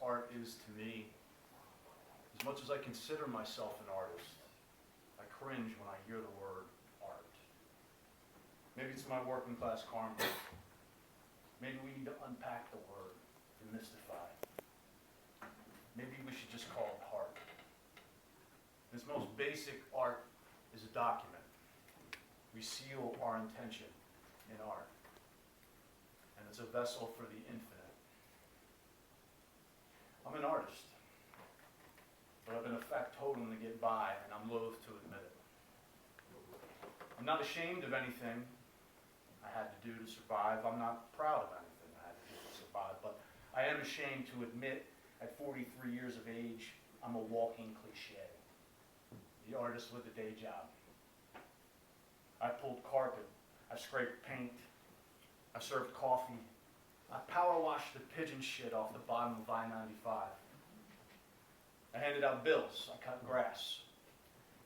art is to me, as much as I consider myself an artist, I cringe when I hear the word art. Maybe it's my working class karma. Maybe we need to unpack the word, demystify. Maybe we should just call it art. This most basic art is a document. We seal our intention in art. And it's a vessel for the infinite. I'm an artist, but I've been a factotum to get by, and I'm loath to admit it. I'm not ashamed of anything I had to do to survive. I'm not proud of anything I had to do to survive, but I am ashamed to admit at 43 years of age, I'm a walking cliche. The artist with a day job. I pulled carpet. I scraped paint. I served coffee. I power washed the pigeon shit off the bottom of I-95. I handed out bills. I cut grass.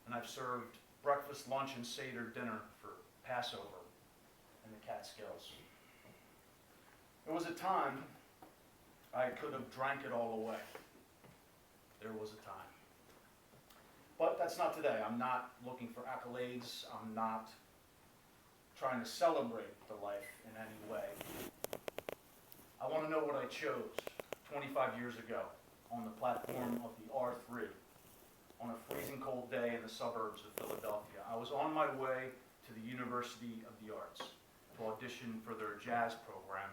And I've served breakfast, lunch, and Seder dinner for Passover in the Catskills. There was a time I could have drank it all away. There was a time. But that's not today. I'm not looking for accolades. I'm not trying to celebrate the life in any way. I want to know what I chose 25 years ago on the platform of the R3 on a freezing cold day in the suburbs of Philadelphia. I was on my way to the University of the Arts to audition for their jazz program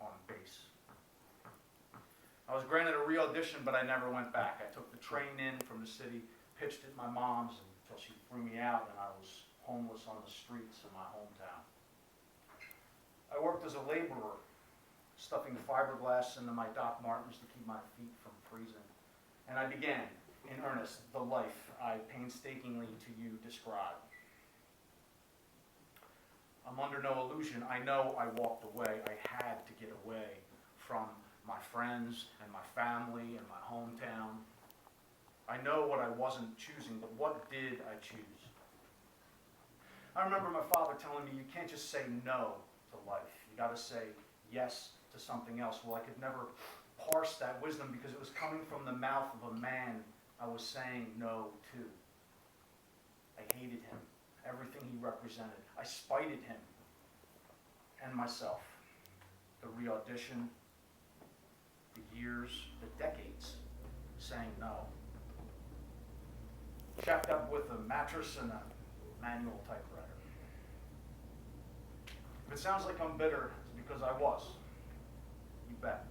on bass. I was granted a re-audition, but I never went back. I took the train in from the city, pitched at my mom's until she threw me out, and I was homeless on the streets of my hometown. I worked as a laborer, stuffing fiberglass into my Doc Martens to keep my feet from freezing. And I began, in earnest, the life I painstakingly to you describe. I'm under no illusion. I know I walked away. I had to get away from my friends and my family and my hometown. I know what I wasn't choosing, but what did I choose? I remember my father telling me, you can't just say no to life. You got to say yes to something else. Well, I could never parse that wisdom because it was coming from the mouth of a man I was saying no to. I hated him, everything he represented. I spited him and myself. The re-audition, the years, the decades saying no. Chapped up with a mattress and a manual typewriter. If it sounds like I'm bitter, it's because I was. You bet.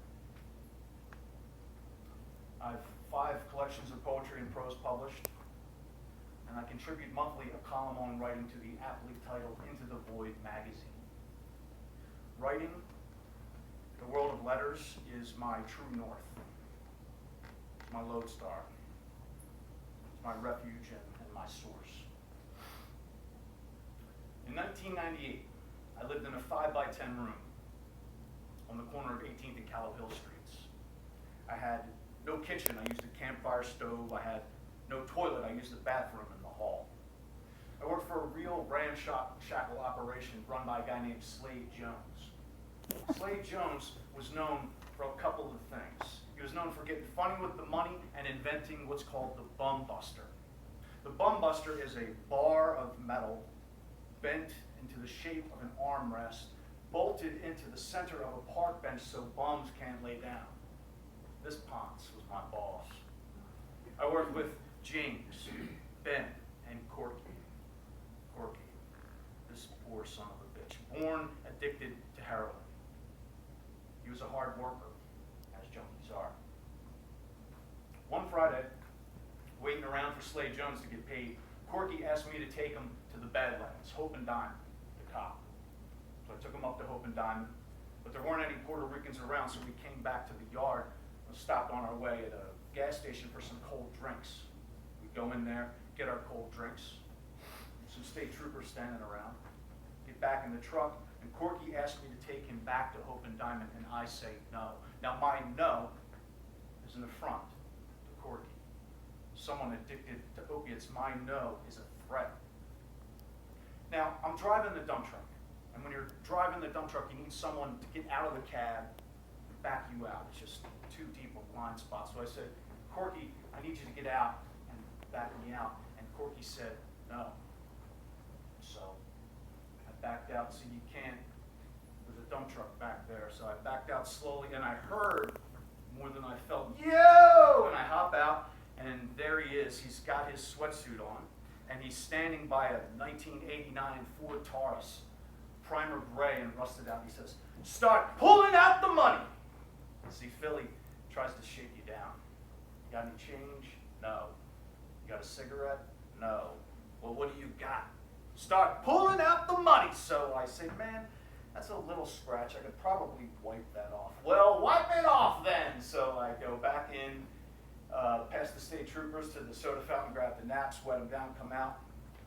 I have 5 collections of poetry and prose published, and I contribute monthly a column on writing to the aptly titled Into the Void magazine. Writing, the world of letters, is my true north. It's my lodestar. It's my refuge and my source. In 1998, I lived in a 5x10 room on the corner of 18th and Callow Hill Streets. I had no kitchen. I used a campfire stove. I had no toilet. I used the bathroom in the hall. I worked for a real ramshackle operation run by a guy named Slade Jones. Slade Jones was known for a couple of things. He was known for getting funny with the money and inventing what's called the bum buster. The bum buster is a bar of metal bent into the shape of an armrest, bolted into the center of a park bench so bums can't lay down. This Ponce was my boss. I worked with James, Ben, and Corky. Corky, this poor son of a bitch, born addicted to heroin. He was a hard worker, as junkies are. One Friday, waiting around for Slade Jones to get paid, Corky asked me to take him to the Badlands, Hope and Diamond, the cop. So I took him up to Hope and Diamond, but there weren't any Puerto Ricans around, so we came back to the yard and stopped on our way at a gas station for some cold drinks. We'd go in there, get our cold drinks, some state troopers standing around, get back in the truck, and Corky asked me to take him back to Hope and Diamond, and I say no. Now my no is an affront to Corky. Someone addicted to opiates, my no is a threat. Now, I'm driving the dump truck, and when you're driving the dump truck, you need someone to get out of the cab back you out. It's just too deep a blind spot. So I said, Corky, I need you to get out and back me out. And Corky said, no. So I backed out, so you can't, there's a dump truck back there. So I backed out slowly, and I heard more than I felt, yo! And I hop out, and there he is. He's got his sweatsuit on, and he's standing by a 1989 Ford Taurus, primer gray and rusted out. He says, start pulling out the money. See, Philly tries to shake you down. You got any change? No. You got a cigarette? No. Well, what do you got? Start pulling out the money. So I say, man, that's a little scratch. I could probably wipe that off. Well, wipe it off then. So I go back in, past the state troopers to the soda fountain, grab the nap, sweat them down, come out,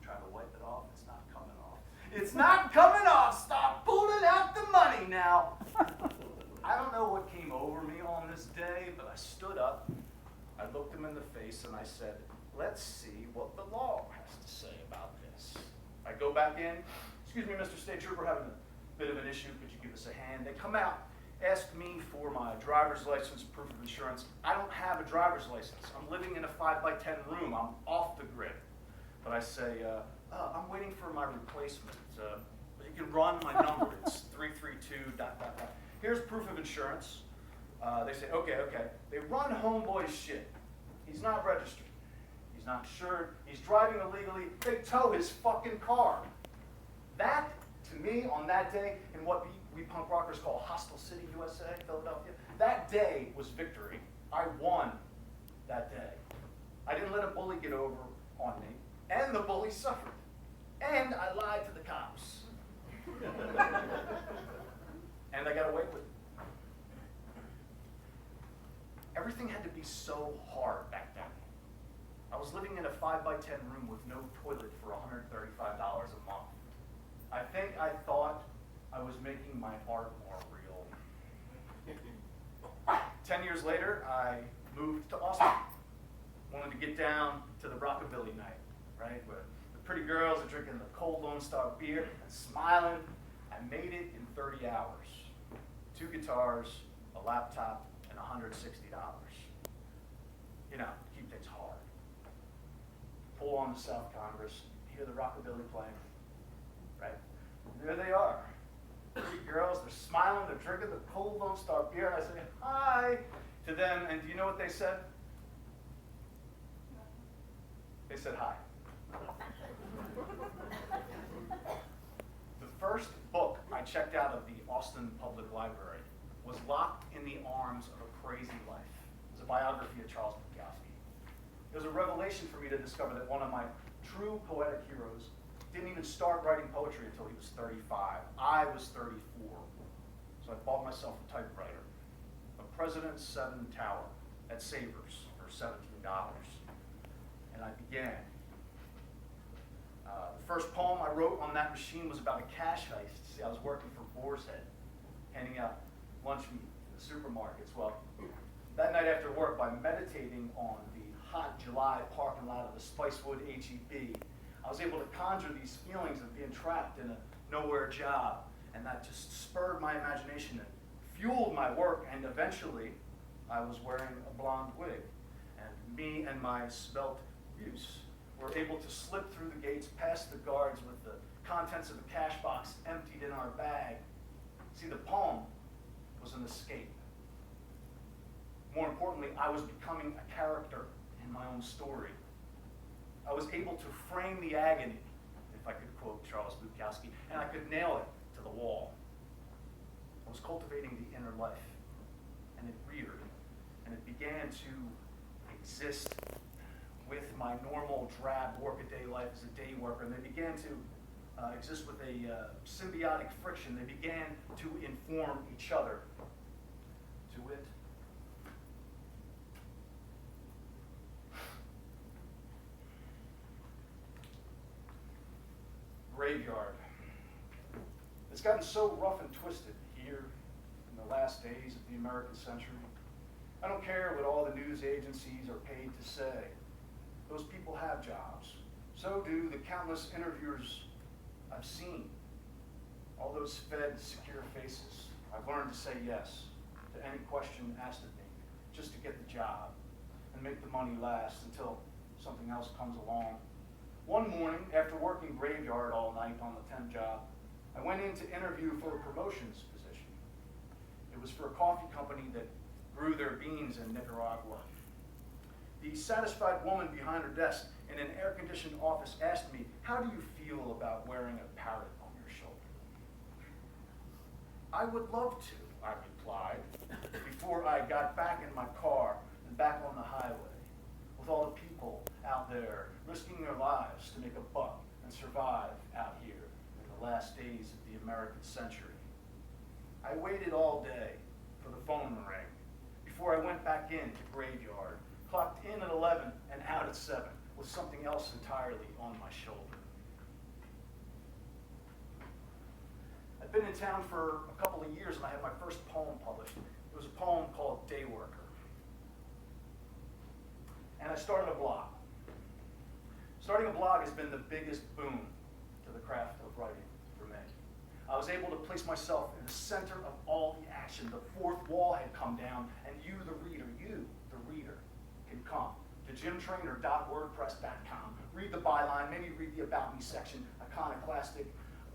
try to wipe it off. It's not coming off. It's not coming off. Stop pulling out the money now. I don't know what came over me on this day, but I stood up, I looked him in the face, and I said, let's see what the law has to say about this. I go back in, excuse me, Mr. State Trooper, having a bit of an issue, could you give us a hand? They come out, ask me for my driver's license, proof of insurance. I don't have a driver's license. I'm living in a 5x10 room. I'm off the grid. But I say, I'm waiting for my replacement. You can run my number. It's 332 ... Here's proof of insurance. They say, okay. They run homeboy's shit. He's not registered. He's not insured. He's driving illegally. They tow his fucking car. That, to me, on that day, in what we punk rockers call Hostile City, USA, Philadelphia, that day was victory. I won that day. I didn't let a bully get over on me, and the bully suffered. And I lied to the cops. And I got away with it. Everything had to be so hard back then. I was living in a 5x10 room with no toilet for $135 a month. I think I thought I was making my art more real. 10 years later, I moved to Austin. Wanted to get down to the rockabilly night, right? Where the pretty girls are drinking the cold Lone Star beer and smiling. I made it in 30 hours. 2 guitars, a laptop, and $160. You know, keep things hard. Pull on the South Congress, hear the rockabilly playing, right? And there they are. Pretty girls, they're smiling, they're drinking the cold Lone Star beer, and I say hi to them, and do you know what they said? They said hi. The first book I checked out of the Austin Public Library was Locked in the Arms of a Crazy Life. It was a biography of Charles Bukowski. It was a revelation for me to discover that one of my true poetic heroes didn't even start writing poetry until he was 35. I was 34. So I bought myself a typewriter, a President's 7 Tower at Savers for $17. And I began. The first poem I wrote on that machine was about a cash heist. See, I was working for Boar's Head, handing out lunch meat in the supermarkets. Well, that night after work, by meditating on the hot July parking lot of the Spicewood HEB, I was able to conjure these feelings of being trapped in a nowhere job, and that just spurred my imagination and fueled my work, and eventually I was wearing a blonde wig, and me and my svelte use were able to slip through the gates past the guards with the contents of a cash box emptied in our bag. See, the poem was an escape. More importantly, I was becoming a character in my own story. I was able to frame the agony, if I could quote Charles Bukowski, and I could nail it to the wall. I was cultivating the inner life, and it reared, and it began to exist with my normal drab workaday life as a day worker, and they began to exist with a symbiotic friction. They began to inform each other. To wit, graveyard. It's gotten so rough and twisted here in the last days of the American century. I don't care what all the news agencies are paid to say. Those people have jobs. So do the countless interviewers I've seen. All those fed, secure faces. I've learned to say yes. to any question asked of me, just to get the job and make the money last until something else comes along. One morning, after working graveyard all night on the temp job, I went in to interview for a promotions position. It was for a coffee company that grew their beans in Nicaragua. The satisfied woman behind her desk in an air-conditioned office asked me, "How do you feel about wearing a parrot on your shoulder?" "I would love to," I replied, before I got back in my car and back on the highway, with all the people out there risking their lives to make a buck and survive out here in the last days of the American century. I waited all day for the phone to ring before I went back into graveyard, clocked in at 11 and out at 7 with something else entirely on my shoulder. I've been in town for a couple of years and I had my first poem published. It was a poem called Day Worker. And I started a blog. Starting a blog has been the biggest boon to the craft of writing for me. I was able to place myself in the center of all the action. The fourth wall had come down, and you, the reader, can come to jimtrainer.wordpress.com. Read the byline, maybe read the About Me section, iconoclastic,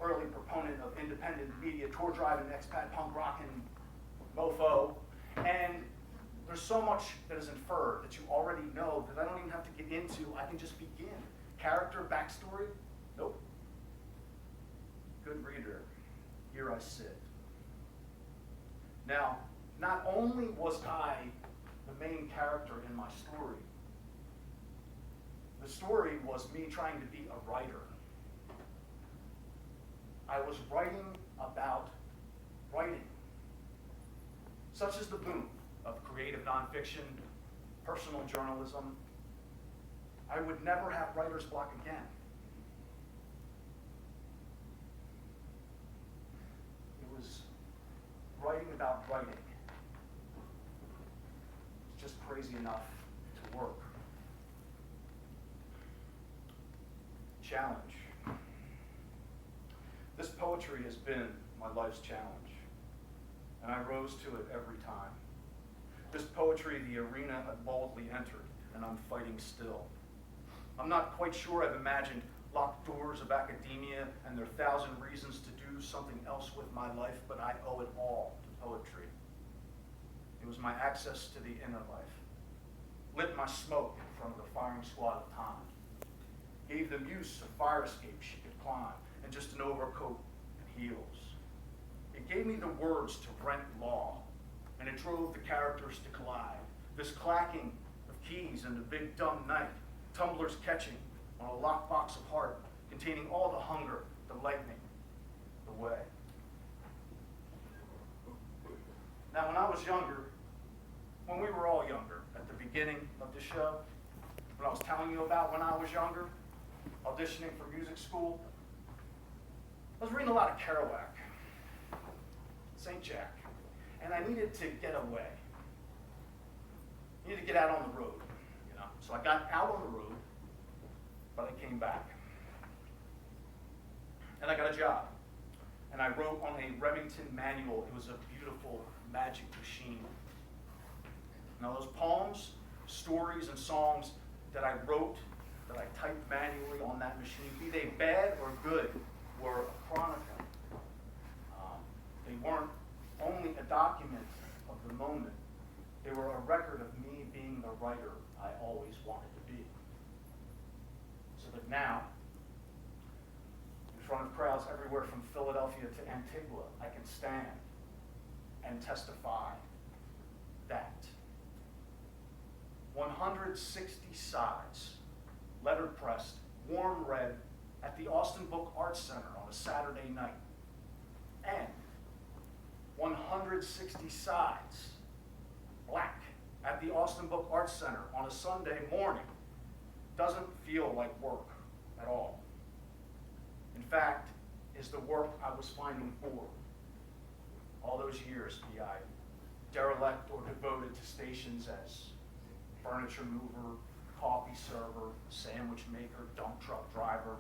early proponent of independent media, tour driving, expat, punk rockin' mofo. And there's so much that is inferred that you already know that I don't even have to get into. I can just begin. Character, backstory? Nope. Good reader, here I sit. Now, not only was I the main character in my story, the story was me trying to be a writer. I was writing about writing. Such is the boon of creative nonfiction, personal journalism. I would never have writer's block again. It was writing about writing. It's just crazy enough to work. Challenge. This poetry has been my life's challenge, and I rose to it every time. This poetry, the arena I boldly entered, and I'm fighting still. I'm not quite sure I've imagined locked doors of academia and their 1,000 reasons to do something else with my life, but I owe it all to poetry. It was my access to the inner life. Lit my smoke in front of the firing squad of time. Gave them use of fire escape she could climb, and just an overcoat and heels. It gave me the words to rent law, and it drove the characters to collide. This clacking of keys in the big dumb night, tumblers catching on a lockbox of heart, containing all the hunger, the lightning, the way. Now, when I was younger, when we were all younger, at the beginning of the show, when I was telling you about when I was younger, auditioning for music school, I was reading a lot of Kerouac, St. Jack, and I needed to get away. I needed to get out on the road, you know. So I got out on the road, but I came back. And I got a job. And I wrote on a Remington manual. It was a beautiful magic machine. Now those poems, stories, and songs that I wrote, that I typed manually on that machine, be they bad or good, were a chronicle. They weren't only a document of the moment. They were a record of me being the writer I always wanted to be. So that now, in front of crowds everywhere from Philadelphia to Antigua, I can stand and testify that 160 sides, letterpressed, warm red, at the Austin Book Arts Center on a Saturday night, and 160 sides, black, at the Austin Book Arts Center on a Sunday morning doesn't feel like work at all. In fact, is the work I was finding for all those years, be I derelict or devoted to stations as furniture mover, coffee server, sandwich maker, dump truck driver.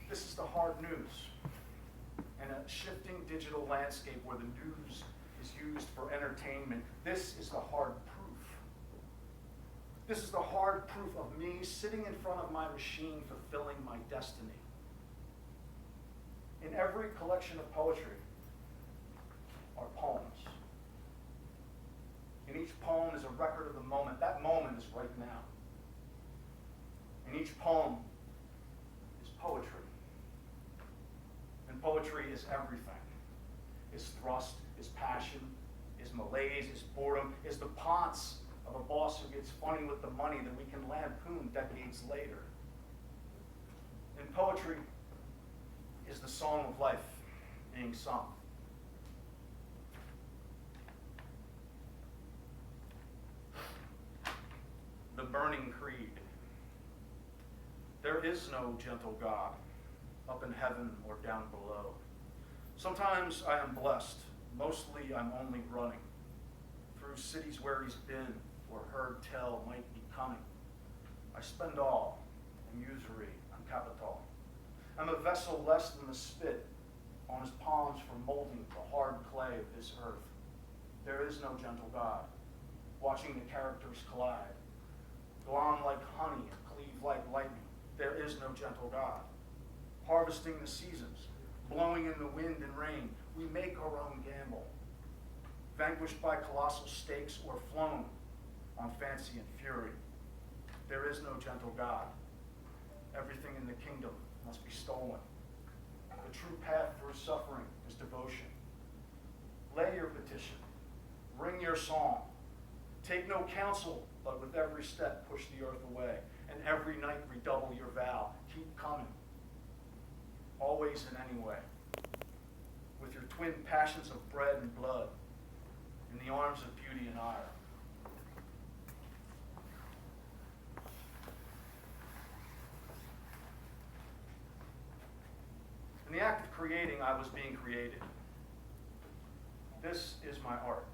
This is the hard news. And shifting digital landscape where the news is used for entertainment, this is the hard proof. This is the hard proof of me sitting in front of my machine fulfilling my destiny. In every collection of poetry are poems. And each poem is a record of the moment. That moment is right now. And each poem is poetry. And poetry is everything. Is thrust, is passion, is malaise, is boredom, is the ponce of a boss who gets funny with the money that we can lampoon decades later. And poetry is the song of life being sung. The burning creed. There is no gentle God up in heaven or down below. Sometimes I am blessed. Mostly I'm only running through cities where he's been or heard tell might be coming. I spend all in usury on capital. I'm a vessel less than the spit on his palms for molding the hard clay of this earth. There is no gentle God, watching the characters collide, go on like honey and cleave like lightning. There is no gentle God, harvesting the seasons, blowing in the wind and rain. We make our own gamble, vanquished by colossal stakes or flown on fancy and fury. There is no gentle God. Everything in the kingdom must be stolen. The true path through suffering is devotion. Lay your petition, ring your song. Take no counsel, but with every step push the earth away, and every night redouble your vow. Keep coming, always and any way, with your twin passions of bread and blood in the arms of beauty and ire. In the act of creating, I was being created. This is my art.